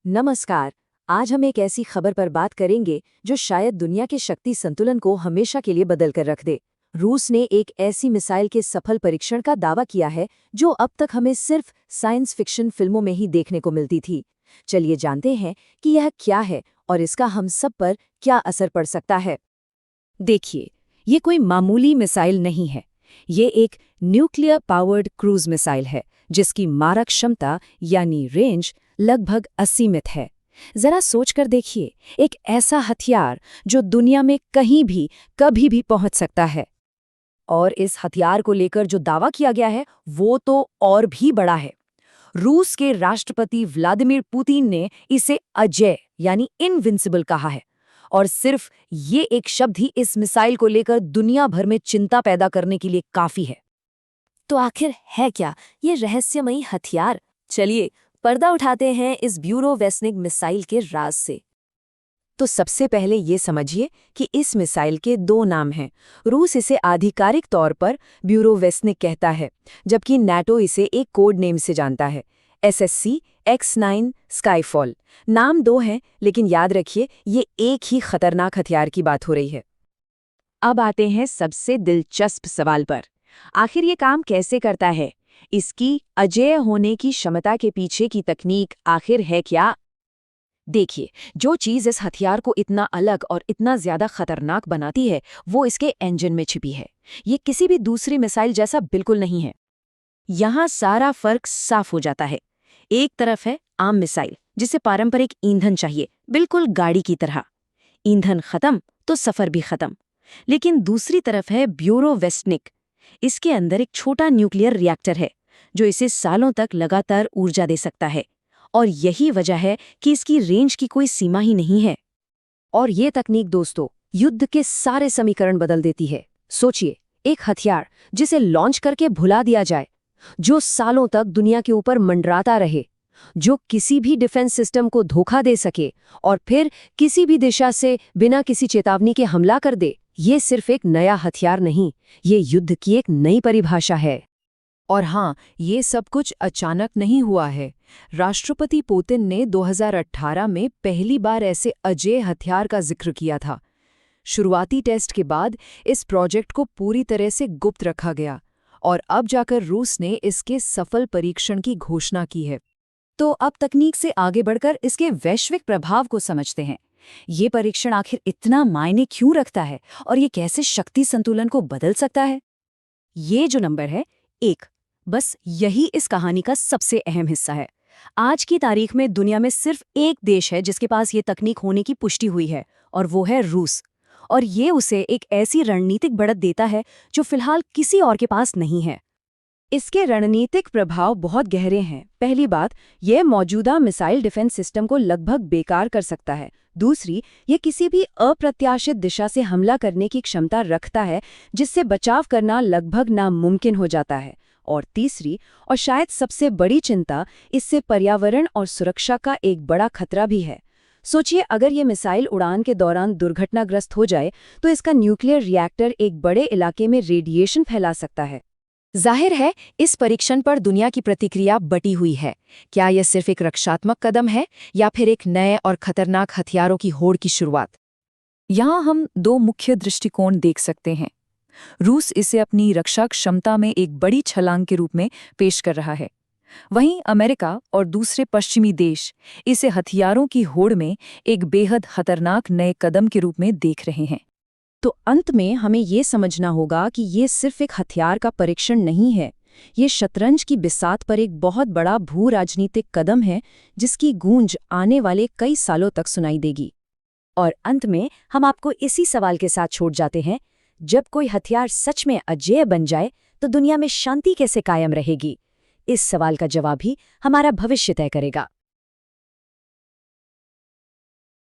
नमस्कार। आज हम एक ऐसी खबर पर बात करेंगे जो शायद दुनिया के शक्ति संतुलन को हमेशा के लिए बदल कर रख दे। रूस ने एक ऐसी मिसाइल के सफल परीक्षण का दावा किया है जो अब तक हमें सिर्फ साइंस फिक्शन फिल्मों में ही देखने को मिलती थी। चलिए जानते हैं कि यह क्या है और इसका हम सब पर क्या असर पड़ सकता है। देखिए, ये कोई मामूली मिसाइल नहीं है। ये एक न्यूक्लियर पावर्ड क्रूज मिसाइल है जिसकी मारक क्षमता यानी रेंज लगभग असीमित है। जरा सोचकर देखिए, एक ऐसा हथियार जो दुनिया में कहीं भी कभी भी पहुंच सकता है। और इस हथियार को लेकर जो दावा किया गया है वो तो और भी बड़ा है। रूस के राष्ट्रपति व्लादिमीर पुतिन ने इसे अजेय यानी इनविंसिबल कहा है। और सिर्फ ये एक शब्द ही इस मिसाइल को लेकर दुनिया भर में चिंता पैदा करने के लिए काफी है। तो आखिर है क्या ये रहस्यमयी हथियार? चलिए पर्दा उठाते हैं इस ब्यूरोवेस्निक मिसाइल के राज से। तो सबसे पहले ये समझिए कि इस मिसाइल के दो नाम हैं। रूस इसे आधिकारिक तौर पर ब्यूरोवेस्निक कहता है, जबकि नाटो इसे एक कोड नेम से जानता है, SSC-X9 स्काईफॉल। नाम दो हैं, लेकिन याद रखिए ये एक ही खतरनाक हथियार की बात हो रही है। अब आते हैं सबसे दिलचस्प सवाल पर। आखिर ये काम कैसे करता है? इसकी अजेय होने की क्षमता के पीछे की तकनीक आखिर है क्या? देखिए, जो चीज़ इस हथियार को इतना अलग और इतना ज्यादा खतरनाक बनाती है वो इसके इंजन में छिपी है। ये किसी भी दूसरी मिसाइल जैसा बिल्कुल नहीं है। यहाँ सारा फर्क साफ हो जाता है। एक तरफ है आम मिसाइल जिसे पारंपरिक ईंधन चाहिए, बिल्कुल गाड़ी की तरह। ईंधन खत्म तो सफर भी खत्म। लेकिन दूसरी तरफ है ब्यूरोवेस्निक। इसके अंदर एक छोटा न्यूक्लियर रिएक्टर है जो इसे सालों तक लगातार ऊर्जा दे सकता है। और यही वजह है कि इसकी रेंज की कोई सीमा ही नहीं है। और ये तकनीक दोस्तों युद्ध के सारे समीकरण बदल देती है। सोचिए, एक हथियार जिसे लॉन्च करके भुला दिया जाए, जो सालों तक दुनिया के ऊपर मंडराता रहे, जो किसी भी डिफेंस सिस्टम को धोखा दे सके और फिर किसी भी दिशा से बिना किसी चेतावनी के हमला कर दे। ये सिर्फ एक नया हथियार नहीं, ये युद्ध की एक नई परिभाषा है। और हाँ, ये सब कुछ अचानक नहीं हुआ है। राष्ट्रपति पुतिन ने 2018 में पहली बार ऐसे अजेय हथियार का जिक्र किया था। शुरुआती टेस्ट के बाद इस प्रोजेक्ट को पूरी तरह से गुप्त रखा गया और अब जाकर रूस ने इसके सफल परीक्षण की घोषणा की है। तो अब तकनीक से आगे बढ़कर इसके वैश्विक प्रभाव को समझते हैं। ये परीक्षण आखिर इतना मायने क्यों रखता है और ये कैसे शक्ति संतुलन को बदल सकता है? ये जो नंबर है 1, बस यही इस कहानी का सबसे अहम हिस्सा है। आज की तारीख में दुनिया में सिर्फ एक देश है जिसके पास ये तकनीक होने की पुष्टि हुई है, और वो है रूस। और ये उसे एक ऐसी रणनीतिक बढ़त देता है जो फिलहाल किसी और के पास नहीं है। इसके रणनीतिक प्रभाव बहुत गहरे हैं। पहली बात, यह मौजूदा मिसाइल डिफेंस सिस्टम को लगभग बेकार कर सकता है। दूसरी, ये किसी भी अप्रत्याशित दिशा से हमला करने की क्षमता रखता है जिससे बचाव करना लगभग नामुमकिन हो जाता है। और तीसरी, और शायद सबसे बड़ी चिंता, इससे पर्यावरण और सुरक्षा का एक बड़ा खतरा भी है। सोचिए, अगर ये मिसाइल उड़ान के दौरान दुर्घटनाग्रस्त हो जाए तो इसका न्यूक्लियर रिएक्टर एक बड़े इलाके में रेडिएशन फैला सकता है। जाहिर है, इस परीक्षण पर दुनिया की प्रतिक्रिया बटी हुई है। क्या यह सिर्फ एक रक्षात्मक कदम है या फिर एक नए और खतरनाक हथियारों की होड़ की शुरुआत? यहाँ हम दो मुख्य दृष्टिकोण देख सकते हैं। रूस इसे अपनी रक्षा क्षमता में एक बड़ी छलांग के रूप में पेश कर रहा है। वहीं अमेरिका और दूसरे पश्चिमी देश इसे हथियारों की होड़ में एक बेहद खतरनाक नए कदम के रूप में देख रहे हैं। तो अंत में हमें ये समझना होगा कि ये सिर्फ एक हथियार का परीक्षण नहीं है, ये शतरंज की बिसात पर एक बहुत बड़ा भू राजनीतिक कदम है जिसकी गूंज आने वाले कई सालों तक सुनाई देगी। और अंत में हम आपको इसी सवाल के साथ छोड़ जाते हैं, जब कोई हथियार सच में अजेय बन जाए तो दुनिया में शांति कैसे कायम रहेगी? इस सवाल का जवाब ही हमारा भविष्य तय करेगा।